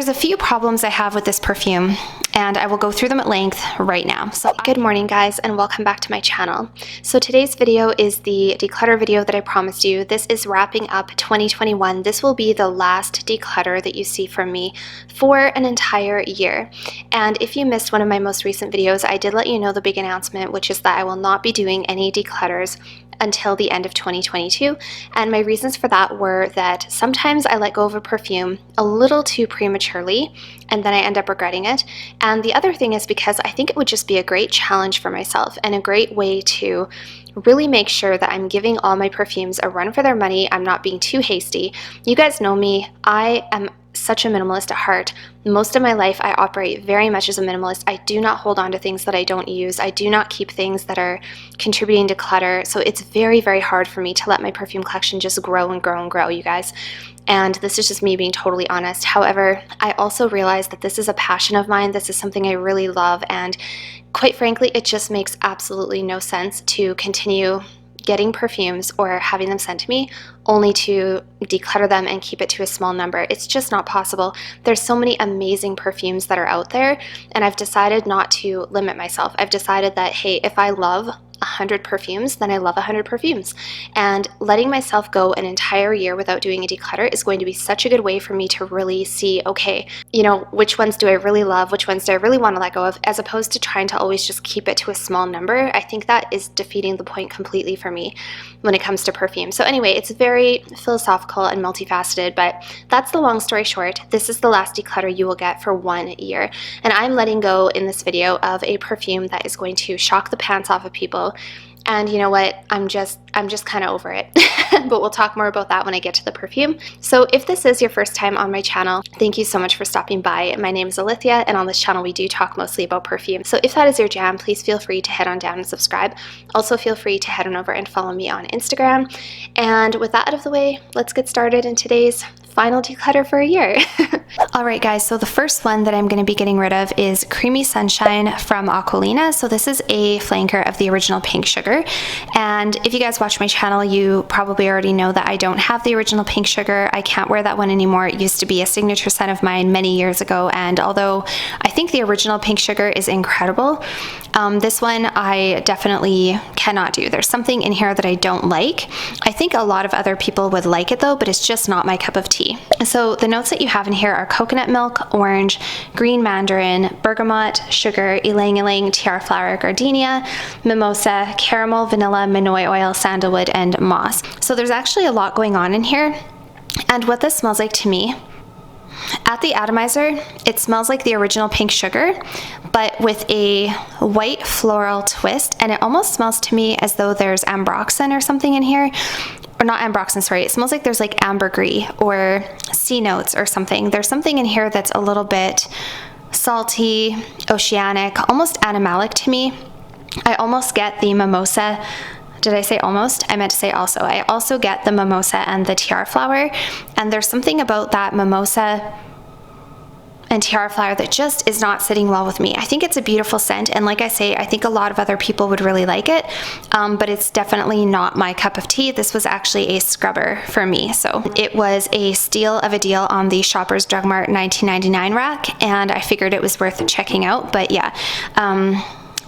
there's a few problems I have with this perfume, and I will go through them at length right now. So good morning guys, and welcome back to my channel. So today's video is the declutter video that I promised you. This is wrapping up 2021. This will be the last declutter that you see from me for an entire year. And if you missed one of my most recent videos, I did let you know the big announcement, which is that I will not be doing any declutters until the end of 2022, and my reasons for that were that sometimes I let go of a perfume a little too prematurely and then I end up regretting it, and the other thing is because I think it would just be a great challenge for myself and a great way to really make sure that I'm giving all my perfumes a run for their money. I'm not being too hasty. You guys know me, I am such a minimalist at heart. Most of my life I operate very much as a minimalist. I do not hold on to things that I don't use. I do not keep things that are contributing to clutter. So it's very, very hard for me to let my perfume collection just grow and grow and grow, you guys. And this is just me being totally honest. However, I also realize that this is a passion of mine. This is something I really love, and quite frankly, it just makes absolutely no sense to continue getting perfumes or having them sent to me only to declutter them and keep it to a small number. It's just not possible. There's so many amazing perfumes that are out there, and I've decided not to limit myself. I've decided that, hey, if I love 100 perfumes, then I love 100 perfumes. And letting myself go an entire year without doing a declutter is going to be such a good way for me to really see, okay, you know, which ones do I really love, which ones do I really want to let go of, as opposed to trying to always just keep it to a small number. I think that is defeating the point completely for me when it comes to perfume. So anyway, it's very philosophical and multifaceted, but that's the long story short. This is the last declutter you will get for 1 year. And I'm letting go in this video of a perfume that is going to shock the pants off of people. And you know what, I'm just kind of over it. But we'll talk more about that when I get to the perfume. So if this is your first time on my channel, thank you so much for stopping by. My name is Alithia, and on this channel we do talk mostly about perfume. So if that is your jam, please feel free to head on down and subscribe. Also feel free to head on over and follow me on Instagram. And with that out of the way, let's get started in today's final declutter for a year. Alright guys, so the first one that I'm going to be getting rid of is Creamy Sunshine from Aquilina. So this is a flanker of the original Pink Sugar, and if you guys watch my channel, you probably already know that I don't have the original Pink Sugar. I can't wear that one anymore. It used to be a signature scent of mine many years ago, and although I think the original Pink Sugar is incredible, this one I definitely cannot do. There's something in here that I don't like. I think a lot of other people would like it though, but it's just not my cup of tea. So the notes that you have in here are coconut milk, orange, green mandarin, bergamot, sugar, ylang ylang, tiara flower, gardenia, mimosa, caramel, vanilla, manoi oil, sandalwood, and moss. So there's actually a lot going on in here. And what this smells like to me, at the atomizer, it smells like the original Pink Sugar, but with a white floral twist, and it almost smells to me as though there's ambroxan or something in here. Or not ambroxan, sorry. It smells like there's like ambergris or sea notes or something. There's something in here that's a little bit salty, oceanic, almost animalic to me. I almost get the mimosa. Did I say almost? I meant to say also. I also get the mimosa and the tiara flower, and there's something about that mimosa and tiara flower that just is not sitting well with me. I think it's a beautiful scent, and like I say, I think a lot of other people would really like it, but it's definitely not my cup of tea. This was actually a scrubber for me. So it was a steal of a deal on the Shoppers Drug Mart 19.99 rack, and I figured it was worth checking out. But yeah,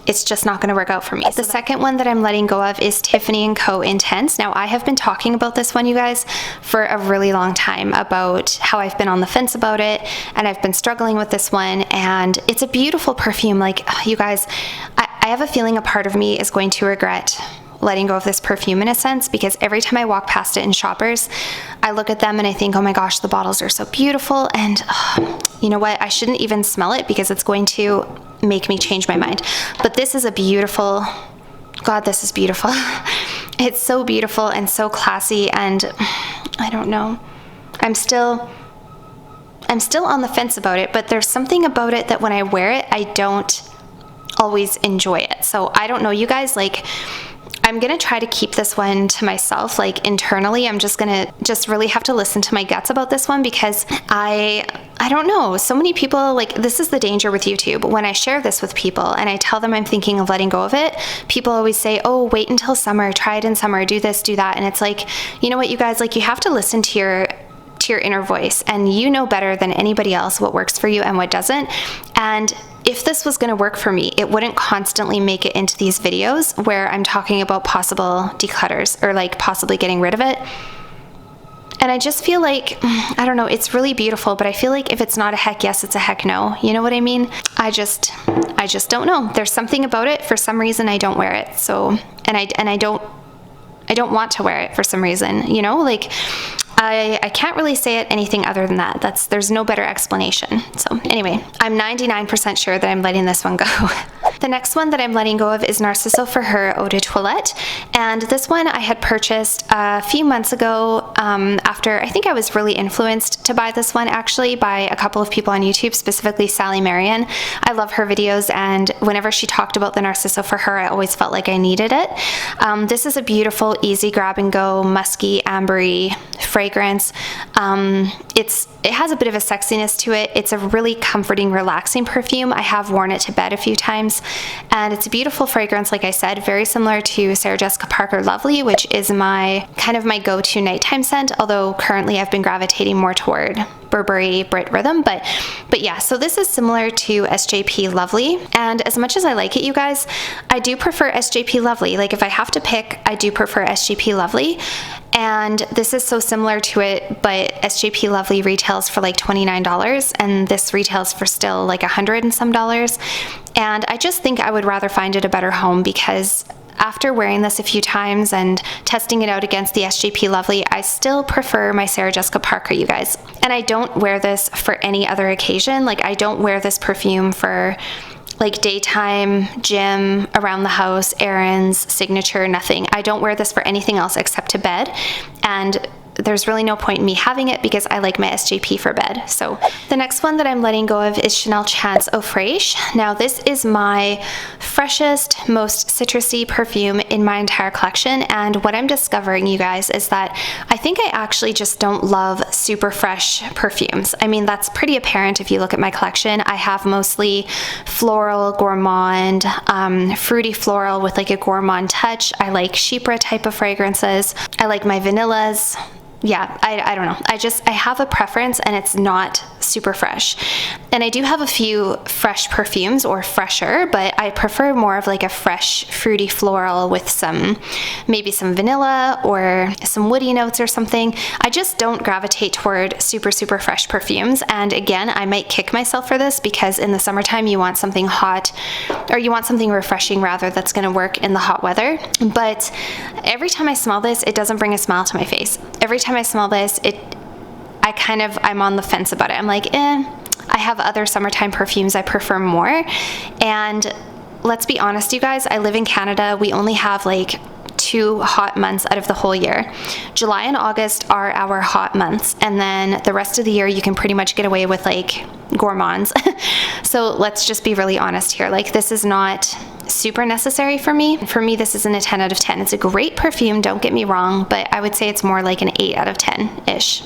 it's just not going to work out for me. The second one that I'm letting go of is Tiffany & Co. Intense. Now, I have been talking about this one, you guys, for a really long time, about how I've been on the fence about it, and I've been struggling with this one, and it's a beautiful perfume. Like, you guys, I have a feeling a part of me is going to regret letting go of this perfume in a sense, because every time I walk past it in Shoppers, I look at them and I think, oh my gosh, the bottles are so beautiful, and you know what, I shouldn't even smell it because it's going to make me change my mind. But this is a beautiful, God, this is beautiful. It's so beautiful and so classy, and I don't know, I'm still on the fence about it, but there's something about it that when I wear it, I don't always enjoy it. So I don't know, you guys, like, I'm gonna try to keep this one to myself, like internally. I'm just gonna really have to listen to my guts about this one, because I don't know, so many people, like, this is the danger with YouTube. When I share this with people and I tell them I'm thinking of letting go of it, people always say, oh, wait until summer, try it in summer, do this, do that. And it's like, you know what, you guys, like, you have to listen to to your inner voice, and you know better than anybody else what works for you and what doesn't. And if this was going to work for me, it wouldn't constantly make it into these videos where I'm talking about possible declutters or like possibly getting rid of it. And I just feel like, I don't know, it's really beautiful, but I feel like if it's not a heck yes, it's a heck no. You know what I mean? I just don't know. There's something about it. For some reason, I don't wear it. So, and I don't want to wear it for some reason, you know, like I can't really say it anything other than that. There's no better explanation. So anyway, I'm 99% sure that I'm letting this one go. The next one that I'm letting go of is Narciso for her Eau de Toilette. And this one I had purchased a few months ago after, I think I was really influenced to buy this one actually by a couple of people on YouTube, specifically Sally Marian. I love her videos, and whenever she talked about the Narciso for her, I always felt like I needed it. This is a beautiful, easy grab and go, musky, ambery fragrance. It has a bit of a sexiness to it. It's a really comforting, relaxing perfume. I have worn it to bed a few times, and it's a beautiful fragrance, like I said, very similar to Sarah Jessica Parker Lovely, which is my kind of my go-to nighttime scent, although currently I've been gravitating more toward Burberry Brit Rhythm, but yeah, so this is similar to SJP Lovely, and as much as I like it, you guys, I do prefer SJP Lovely. Like if I have to pick, I do prefer SJP Lovely, and this is so similar to it, but SJP Lovely retails for like $29, and this retails for still like $100 and some dollars, and I just think I would rather find it a better home, because after wearing this a few times and testing it out against the SJP Lovely, I still prefer my Sarah Jessica Parker, you guys. And I don't wear this for any other occasion. Like I don't wear this perfume for like daytime, gym, around the house, errands, signature, nothing. I don't wear this for anything else except to bed. And there's really no point in me having it because I like my SJP for bed. So the next one that I'm letting go of is Chanel Chance Eau Fraiche. Now this is my freshest, most citrusy perfume in my entire collection, and what I'm discovering, you guys, is that I think I actually just don't love super fresh perfumes. I mean, that's pretty apparent if you look at my collection. I have mostly floral, gourmand, fruity floral with like a gourmand touch. I like chypre type of fragrances. I like my vanillas. Yeah, I don't know. I have a preference, and it's not super fresh. And I do have a few fresh perfumes, or fresher, but I prefer more of like a fresh fruity floral with maybe some vanilla or some woody notes or something. I just don't gravitate toward super fresh perfumes. And again, I might kick myself for this because in the summertime you want something hot, or you want something refreshing rather, that's gonna work in the hot weather. But every time I smell this, it doesn't bring a smile to my face. Every time I smell this, I'm on the fence about it. I'm like, I have other summertime perfumes I prefer more. And let's be honest, you guys, I live in Canada. We only have like 2 hot months out of the whole year. July and August are our hot months, and then the rest of the year you can pretty much get away with like gourmands. So let's just be really honest here. Like, this is not super necessary for me. For me, this isn't a 10 out of 10. It's a great perfume, don't get me wrong, but I would say it's more like an 8 out of 10-ish.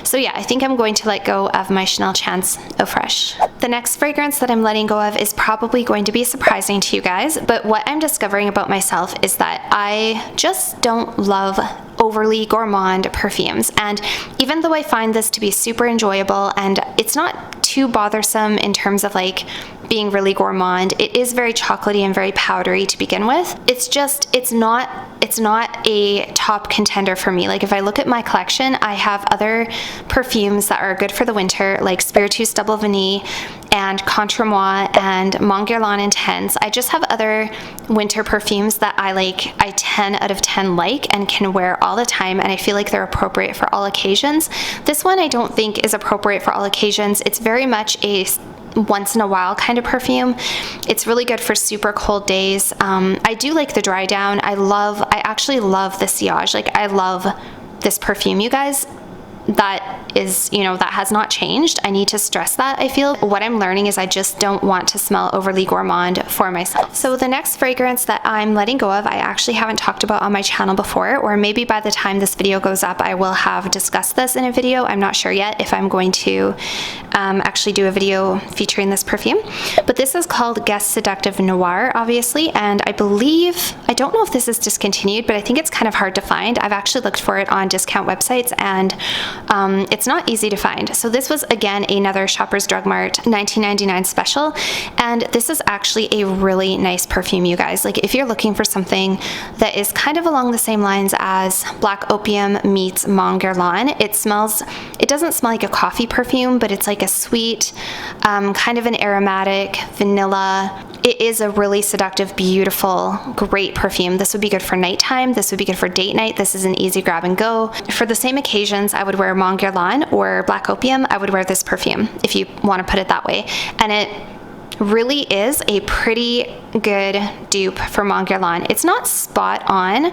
So yeah, I think I'm going to let go of my Chanel Chance Eau Fraiche. The next fragrance that I'm letting go of is probably going to be surprising to you guys, but what I'm discovering about myself is that I just don't love overly gourmand perfumes. And even though I find this to be super enjoyable and it's not too bothersome in terms of like being really gourmand, it is very chocolatey and very powdery to begin with. It's not a top contender for me. Like, if I look at my collection, I have other perfumes that are good for the winter, like Spiritueuse Double Vanille and Contre Moi and Mont Guerlain Intense. I just have other winter perfumes that I 10 out of 10 like and can wear all the time, and I feel like they're appropriate for all occasions. This one I don't think is appropriate for all occasions. It's very much a once in a while kind of perfume. It's really good for super cold days. I do like the dry down. I actually love the sillage. Like, I love this perfume, you guys. That is, that has not changed. I need to stress that. I feel what I'm learning is I just don't want to smell overly gourmand for myself. So the next fragrance that I'm letting go of, I actually haven't talked about on my channel before, or maybe by the time this video goes up, I will have discussed this in a video. I'm not sure yet if I'm going to actually do a video featuring this perfume, but this is called Guess Seductive Noir, obviously, and I don't know if this is discontinued, but I think it's kind of hard to find. I've actually looked for it on discount websites, and it's it's not easy to find. So this was again another Shoppers Drug Mart $19.99 special, and this is actually a really nice perfume, you guys. Like if you're looking for something that is kind of along the same lines as Black Opium meets Mon Guerlain, it doesn't smell like a coffee perfume, but it's like a sweet, kind of an aromatic vanilla. It is a really seductive, beautiful, great perfume. This would be good for nighttime. This would be good for date night. This is an easy grab and go. For the same occasions, I would wear Mon Guerlain or Black Opium. I would wear this perfume, if you want to put it that way. And it really is a pretty good dupe for Mon Guerlain. It's not spot on,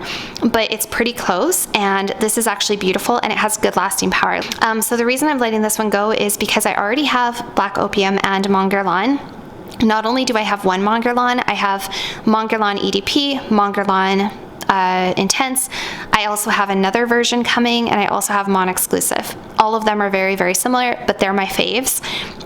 but it's pretty close, and this is actually beautiful, and it has good lasting power. So the reason I'm letting this one go is because I already have Black Opium and Mon Guerlain. Not only do I have one Mon Guerlain, I have Mon Guerlain EDP, Mon Guerlain Intense. I also have another version coming, and I also have Mon Exclusive. All of them are very, very similar, but they're my faves.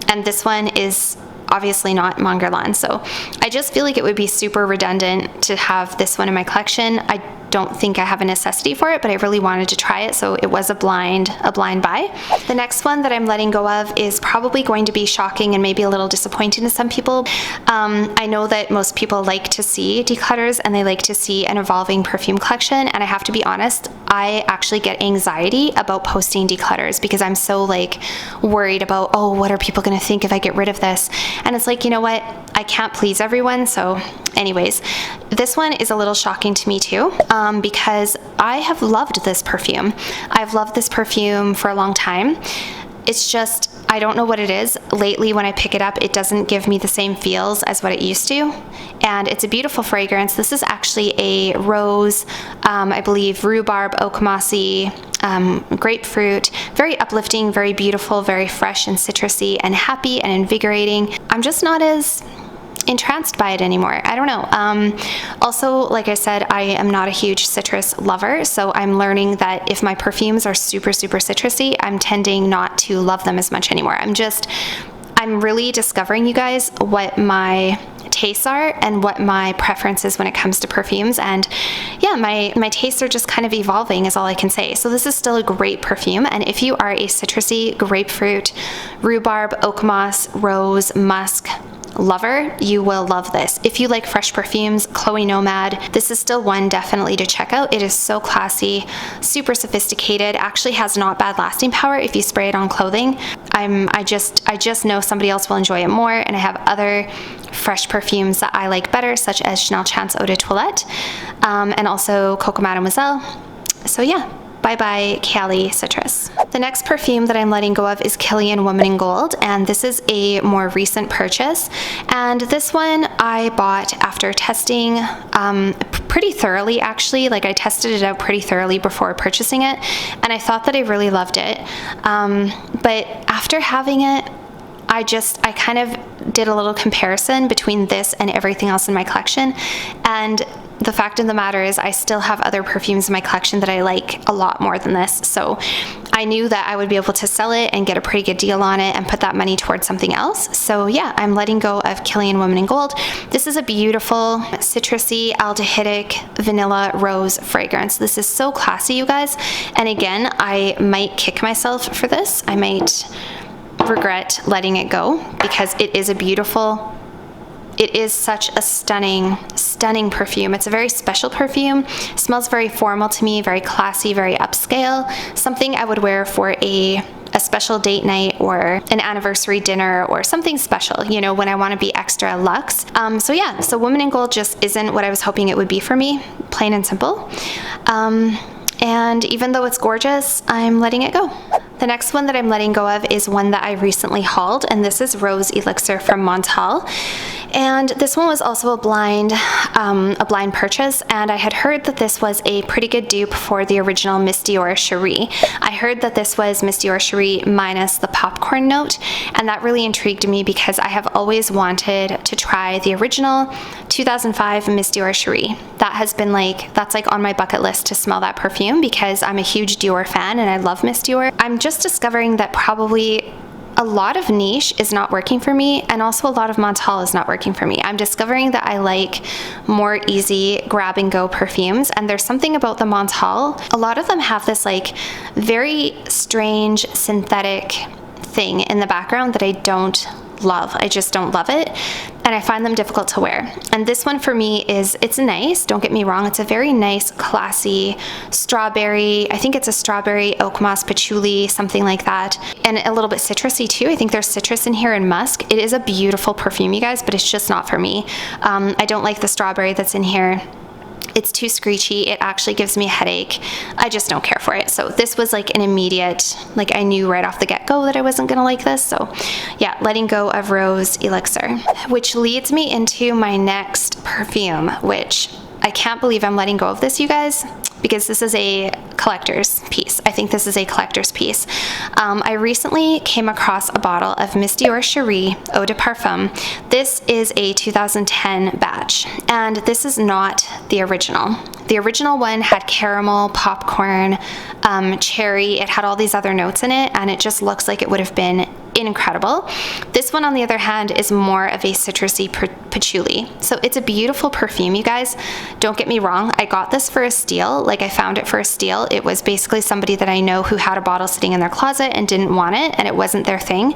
And this one is obviously not Mon Guerlain. So I just feel like it would be super redundant to have this one in my collection. I don't think I have a necessity for it, but I really wanted to try it, so it was a blind buy. The next one that I'm letting go of is probably going to be shocking and maybe a little disappointing to some people. I know that most people like to see declutters and they like to see an evolving perfume collection, and I have to be honest, I actually get anxiety about posting declutters because I'm so like worried about, oh, what are people gonna think if I get rid of this? And it's like, you know what, I can't please everyone. So anyways, this one is a little shocking to me too, because I have loved this perfume. I've loved this perfume for a long time. It's just, I don't know what it is. Lately, when I pick it up, it doesn't give me the same feels as what it used to. And it's a beautiful fragrance. This is actually a rose, I believe rhubarb, oak mossy, grapefruit. Very uplifting, very beautiful, very fresh and citrusy and happy and invigorating. I'm just not as entranced by it anymore. I don't know. Also, like I said, I am not a huge citrus lover, so I'm learning that if my perfumes are super, super citrusy, I'm tending not to love them as much anymore. I'm really discovering, you guys, what my tastes are and what my preference is when it comes to perfumes, and yeah, my tastes are just kind of evolving is all I can say. So this is still a great perfume, and if you are a citrusy, grapefruit, rhubarb, oak moss, rose, musk lover, you will love this. If you like fresh perfumes, Chloe Nomad, this is still one definitely to check out. It is so classy, super sophisticated, actually has not bad lasting power if you spray it on clothing. I just know somebody else will enjoy it more, and I have other fresh perfumes that I like better, such as Chanel Chance Eau de Toilette, and also Coco Mademoiselle. So yeah, bye-bye KAYALI Citrus. The next perfume that I'm letting go of is KILIAN Woman in Gold, and this is a more recent purchase. And this one I bought after testing pretty thoroughly, actually. Like, I tested it out pretty thoroughly before purchasing it, and I thought that I really loved it. But after having it, I kind of did a little comparison between this and everything else in my collection, and the fact of the matter is I still have other perfumes in my collection that I like a lot more than this. So I knew that I would be able to sell it and get a pretty good deal on it and put that money towards something else. So yeah, I'm letting go of KILIAN Woman in Gold. This is a beautiful citrusy, aldehydic, vanilla rose fragrance. This is so classy, you guys. And again, I might kick myself for this. I might regret letting it go because it is a beautiful, it is such a stunning perfume. It's a very special perfume. It smells very formal to me, very classy, very upscale. Something I would wear for a special date night or an anniversary dinner or something special, you know, when I want to be extra luxe. So yeah, so Woman in Gold just isn't what I was hoping it would be for me, plain and simple. And even though it's gorgeous, I'm letting it go. The next one that I'm letting go of is one that I recently hauled, and this is Rose Elixir from Montale. And this one was also a blind purchase, and I had heard that this was a pretty good dupe for the original Miss Dior Cherie. I heard that this was Miss Dior Cherie minus the popcorn note, and that really intrigued me because I have always wanted to try the original 2005 Miss Dior Cherie. That has been that's on my bucket list to smell that perfume because I'm a huge Dior fan and I love Miss Dior. I'm just discovering that probably a lot of niche is not working for me, and also a lot of Montale is not working for me. I'm discovering that I like more easy grab and go perfumes, and there's something about the Montale. A lot of them have this like very strange synthetic thing in the background that I don't love. I just don't love it, and I find them difficult to wear. And this one for me it's nice, don't get me wrong, it's a very nice, classy strawberry, I think it's a strawberry, oak moss, patchouli, something like that, and a little bit citrusy too. I think there's citrus in here and musk. It is a beautiful perfume, you guys, but it's just not for me. I don't like the strawberry that's in here. It's too screechy. It actually gives me a headache. I just don't care for it. So this was like an immediate, like I knew right off the get-go that I wasn't gonna like this. So yeah, letting go of Rose Elixir, which leads me into my next perfume, which I can't believe I'm letting go of this, you guys, because this is a collector's piece. I think this is a collector's piece. I recently came across a bottle of Miss Dior Cherie Eau de Parfum. This is a 2010 batch, and this is not the original. The original one had caramel, popcorn, cherry. It had all these other notes in it, and it just looks like it would have been incredible. This one, on the other hand, is more of a citrusy patchouli. So it's a beautiful perfume, you guys. Don't get me wrong. I got this for a steal. Like, I found it for a steal. It was basically somebody that I know who had a bottle sitting in their closet and didn't want it, and it wasn't their thing.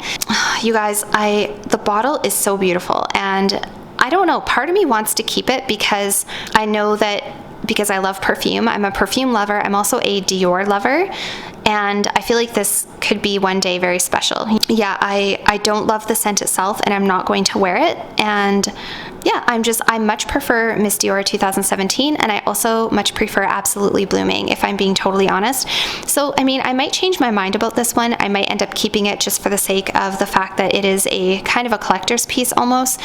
You guys, the bottle is so beautiful, and I don't know, part of me wants to keep it because I know that because I love perfume. I'm a perfume lover. I'm also a Dior lover, and I feel like this could be one day very special. Yeah, I don't love the scent itself, and I'm not going to wear it. And yeah, I much prefer Miss Dior 2017, and I also much prefer Absolutely Blooming, if I'm being totally honest. So, I mean, I might change my mind about this one. I might end up keeping it just for the sake of the fact that it is a kind of a collector's piece almost.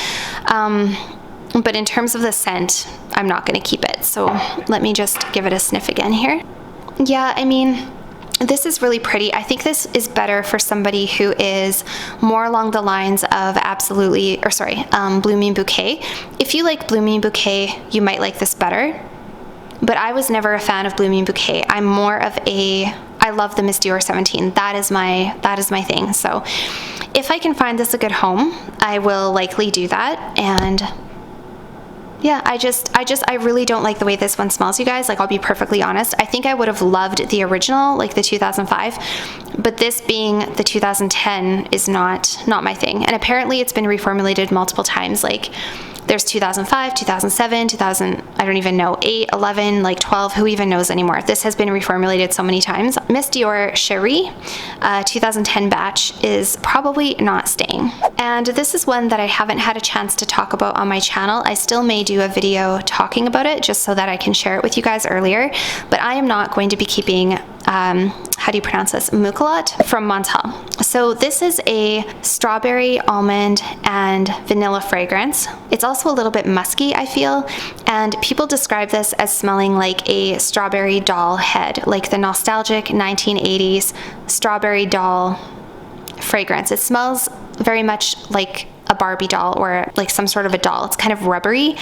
But in terms of the scent, I'm not going to keep it. So let me just give it a sniff again here. Yeah, I mean, this is really pretty. I think this is better for somebody who is more along the lines of Blooming Bouquet. If you like Blooming Bouquet, you might like this better. But I was never a fan of Blooming Bouquet. I'm more of I love the Miss Dior 17. That is my thing. So if I can find this a good home, I will likely do that. And yeah, I really don't like the way this one smells, you guys. Like, I'll be perfectly honest. I think I would have loved the original, like the 2005, but this being the 2010 is not my thing. And apparently it's been reformulated multiple times. Like, there's 2005, 2007, 2000, I don't even know, 8, 11, like 12, who even knows anymore? This has been reformulated so many times. Miss Dior Cherie 2010 batch is probably not staying. And this is one that I haven't had a chance to talk about on my channel. I still may do a video talking about it just so that I can share it with you guys earlier, but I am not going to be keeping how do you pronounce this? MUKHALLAT from Montale. So this is a strawberry, almond, and vanilla fragrance. It's also a little bit musky, I feel, and people describe this as smelling like a strawberry doll head, like the nostalgic 1980s strawberry doll fragrance. It smells very much like a Barbie doll or like some sort of a doll. It's kind of rubbery,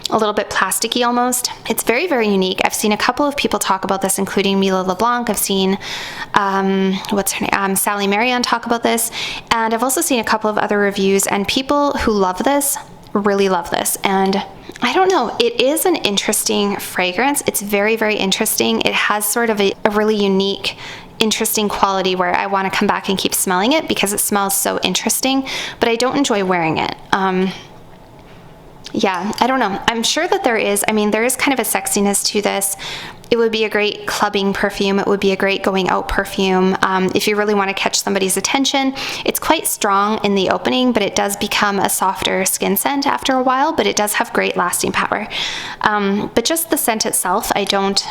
a little bit plasticky almost. It's very, very unique. I've seen a couple of people talk about this, including Mila LeBlanc. I've seen, what's her name? Sally Marianne talk about this. And I've also seen a couple of other reviews, and people who love this really love this. And I don't know, it is an interesting fragrance. It's very, very interesting. It has sort of a really unique, interesting quality where I want to come back and keep smelling it because it smells so interesting, but I don't enjoy wearing it. Yeah, I don't know. I'm sure that there is kind of a sexiness to this. It would be a great clubbing perfume. It would be a great going out perfume. If you really want to catch somebody's attention. It's quite strong in the opening, but it does become a softer skin scent after a while, but it does have great lasting power. But just the scent itself, I don't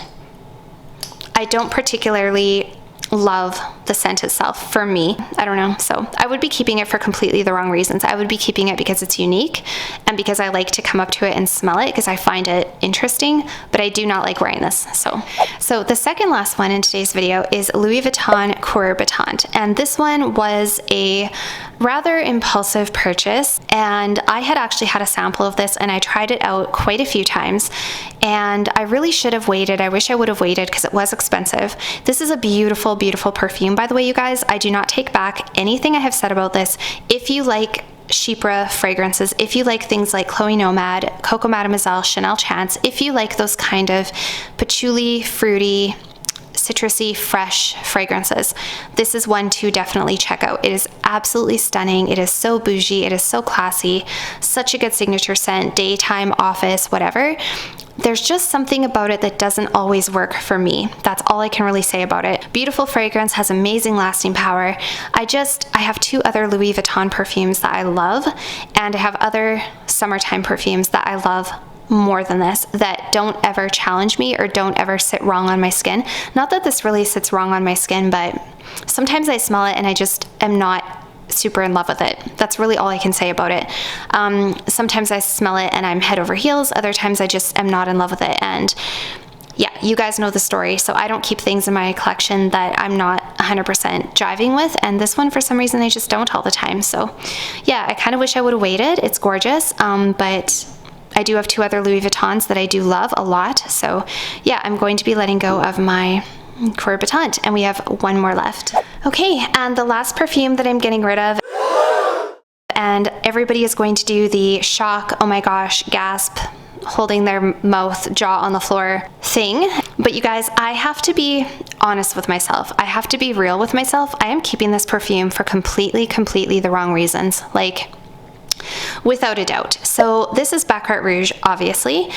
particularly love the scent itself for me. I don't know. So I would be keeping it for completely the wrong reasons. I would be keeping it because it's unique and because I like to come up to it and smell it because I find it interesting, but I do not like wearing this. So the second last one in today's video is Louis Vuitton COEUR BATTANT, and this one was a rather impulsive purchase, and I had actually had a sample of this and I tried it out quite a few times, and I really should have waited. I wish I would have waited because it was expensive. This is a beautiful, beautiful perfume, by the way, you guys. I do not take back anything I have said about this. If you like Chypre fragrances, if you like things like Chloe Nomad, Coco Mademoiselle, Chanel Chance, if you like those kind of patchouli, fruity, citrusy, fresh fragrances, this is one to definitely check out. It is absolutely stunning. It is so bougie. It is so classy. Such a good signature scent, daytime, office, whatever. There's just something about it that doesn't always work for me. That's all I can really say about it. Beautiful fragrance, has amazing lasting power. I have 2 other Louis Vuitton perfumes that I love, and I have other summertime perfumes that I love more than this, that don't ever challenge me or don't ever sit wrong on my skin. Not that this really sits wrong on my skin, but sometimes I smell it and I just am not super in love with it. That's really all I can say about it. Sometimes I smell it and I'm head over heels. Other times I just am not in love with it. And yeah, you guys know the story. So I don't keep things in my collection that I'm not 100% jiving with. And this one, for some reason, I just don't all the time. So yeah, I kind of wish I would have waited. It's gorgeous. But I do have 2 other Louis Vuittons that I do love a lot. So yeah, I'm going to be letting go of my COEUR BATTANT, and we have 1 more left. Okay, and the last perfume that I'm getting rid of, and everybody is going to do the shock, oh my gosh, gasp, holding their mouth, jaw on the floor thing. But you guys, I have to be honest with myself. I have to be real with myself. I am keeping this perfume for completely the wrong reasons. Like, without a doubt. So this is Baccarat Rouge, obviously.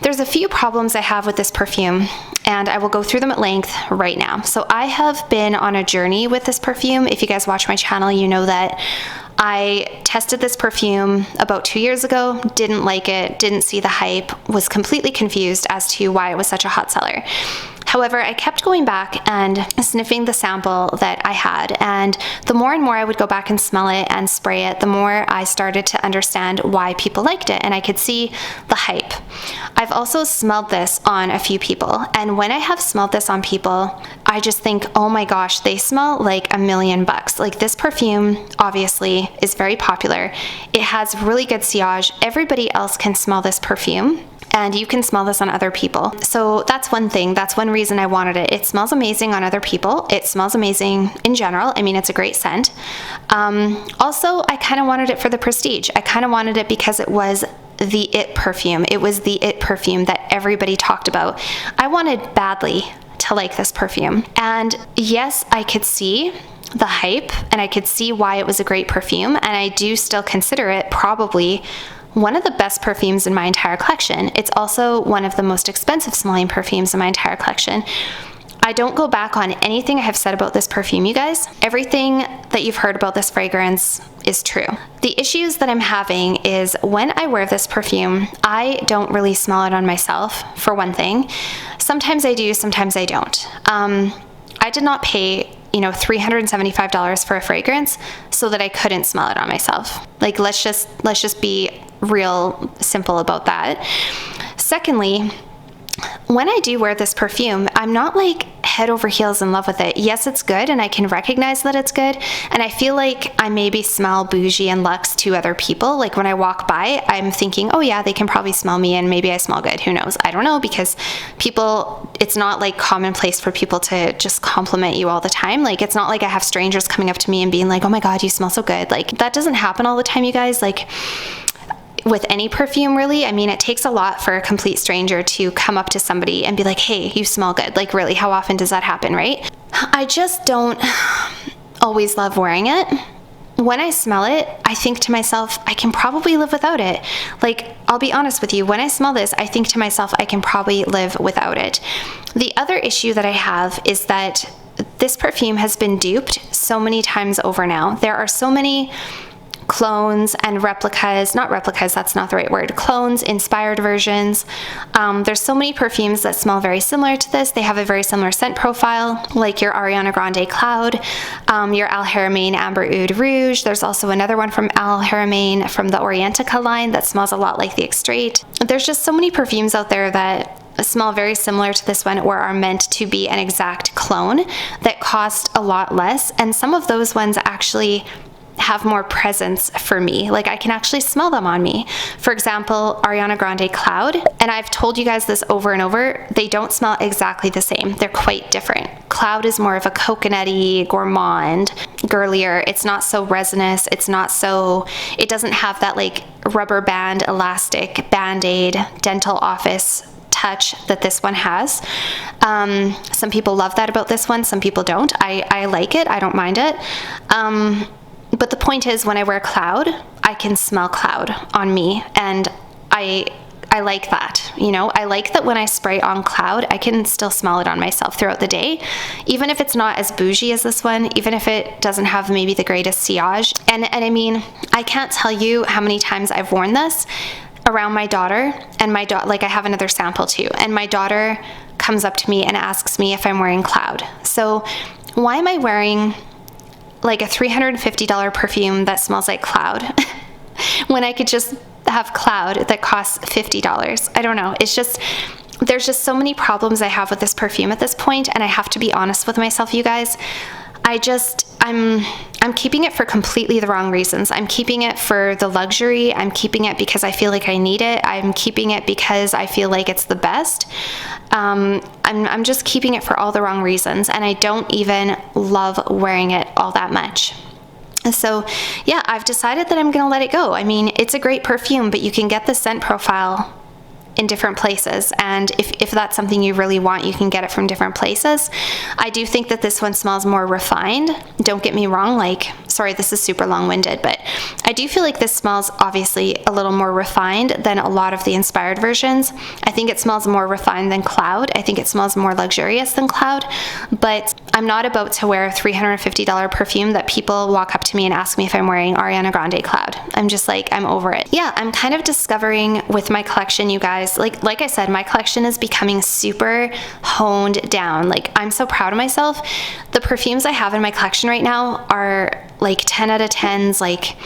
There's a few problems I have with this perfume, and I will go through them at length right now. So I have been on a journey with this perfume. If you guys watch my channel, you know that I tested this perfume about 2 years ago, didn't like it, didn't see the hype, was completely confused as to why it was such a hot seller. However, I kept going back and sniffing the sample that I had, and the more and more I would go back and smell it and spray it, the more I started to understand why people liked it, and I could see the hype. I've also smelled this on a few people, and when I have smelled this on people, I just think, oh my gosh, they smell like $1,000,000. Like, this perfume obviously is very popular. It has really good sillage. Everybody else can smell this perfume, and you can smell this on other people. So that's one thing. That's one reason I wanted it. It smells amazing on other people. It smells amazing in general. I mean, it's a great scent. Also, I kind of wanted it for the prestige. I kind of wanted it because it was the it perfume. It was the it perfume that everybody talked about. I wanted badly to like this perfume. And yes, I could see the hype and I could see why it was a great perfume. And I do still consider it probably one of the best perfumes in my entire collection. It's also one of the most expensive smelling perfumes in my entire collection. I don't go back on anything I have said about this perfume, you guys. Everything that you've heard about this fragrance is true. The issues that I'm having is when I wear this perfume, I don't really smell it on myself, for one thing. Sometimes I do, sometimes I don't. I did not pay, you know, $375 for a fragrance so that I couldn't smell it on myself. Like, let's just be real simple about that. Secondly, when I do wear this perfume, I'm not like head over heels in love with it. Yes, it's good, and I can recognize that it's good, and I feel like I maybe smell bougie and luxe to other people. Like, when I walk by, I'm thinking, oh yeah, they can probably smell me and maybe I smell good. Who knows? I don't know, because people, it's not like commonplace for people to just compliment you all the time. Like, it's not like I have strangers coming up to me and being like, oh my God, you smell so good. Like, that doesn't happen all the time, you guys. Like, with any perfume, really. I mean, it takes a lot for a complete stranger to come up to somebody and be like, hey, you smell good. Like, really, how often does that happen, right? I just don't always love wearing it. When I smell it, I think to myself, I can probably live without it. Like, I'll be honest with you, when I smell this, I think to myself, I can probably live without it. The other issue that I have is that this perfume has been duped so many times over now. There are so many clones and replicas, not replicas, that's not the right word, clones, inspired versions. There's so many perfumes that smell very similar to this. They have a very similar scent profile, like your Ariana Grande Cloud, your Al Haramain Amber Oud Rouge. There's also another one from Al Haramain from the Orientica line that smells a lot like the Extrait. There's just so many perfumes out there that smell very similar to this one or are meant to be an exact clone that cost a lot less, and some of those ones actually have more presence for me. Like I can actually smell them on me. For example, Ariana Grande Cloud, and I've told you guys this over and over, they don't smell exactly the same. They're quite different. Cloud is more of a coconutty, gourmand, girlier. It's not so resinous. It doesn't have that like rubber band, elastic, band-aid, dental office touch that this one has. Some people love that about this one. Some people don't. I like it. I don't mind it. But the point is, when I wear Cloud, I can smell Cloud on me, and I like that, you know. I like that when I spray on Cloud, I can still smell it on myself throughout the day, even if it's not as bougie as this one, even if it doesn't have maybe the greatest sillage. And I mean, I can't tell you how many times I've worn this around my daughter, and my daughter, like I have another sample too, and my daughter comes up to me and asks me if I'm wearing Cloud. So why am I wearing like a $350 perfume that smells like Cloud when I could just have Cloud that costs $50? I don't know. It's just, there's just so many problems I have with this perfume at this point, and I have to be honest with myself, you guys. I'm keeping it for completely the wrong reasons. I'm keeping it for the luxury. I'm keeping it because I feel like I need it. I'm keeping it because I feel like it's the best. I'm just keeping it for all the wrong reasons, and I don't even love wearing it all that much. So yeah, I've decided that I'm gonna let it go. I mean, it's a great perfume, but you can get the scent profile in different places, and if that's something you really want, you can get it from different places. I do think that this one smells more refined. Don't get me wrong, like, sorry, this is super long-winded, but I do feel like this smells obviously a little more refined than a lot of the inspired versions. I think it smells more refined than Cloud. I think it smells more luxurious than Cloud, but I'm not about to wear a $350 perfume that people walk up to me and ask me if I'm wearing Ariana Grande Cloud. I'm just like, I'm over it. Yeah, I'm kind of discovering with my collection, you guys, like I said, my collection is becoming super honed down. Like, I'm so proud of myself. The perfumes I have in my collection right now are like 10 out of 10s. Like,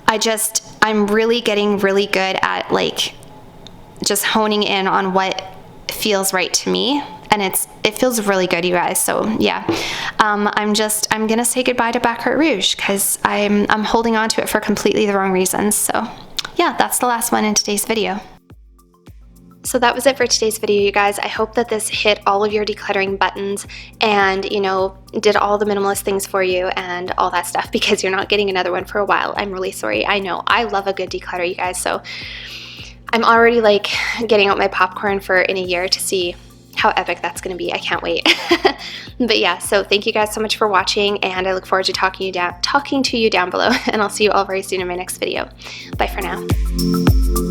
I'm really getting really good at like just honing in on what feels right to me, and it feels really good, you guys. So yeah, I'm gonna say goodbye to Baccarat Rouge because I'm holding on to it for completely the wrong reasons. So yeah, that's the last one in today's video. So that was it for today's video, you guys. I hope that this hit all of your decluttering buttons and, you know, did all the minimalist things for you and all that stuff, because you're not getting another one for a while. I'm really sorry. I know I love a good declutter, you guys. So I'm already like getting out my popcorn for in a year to see how epic that's going to be. I can't wait. But yeah, so thank you guys so much for watching, and I look forward to talking to you down below, and I'll see you all very soon in my next video. Bye for now.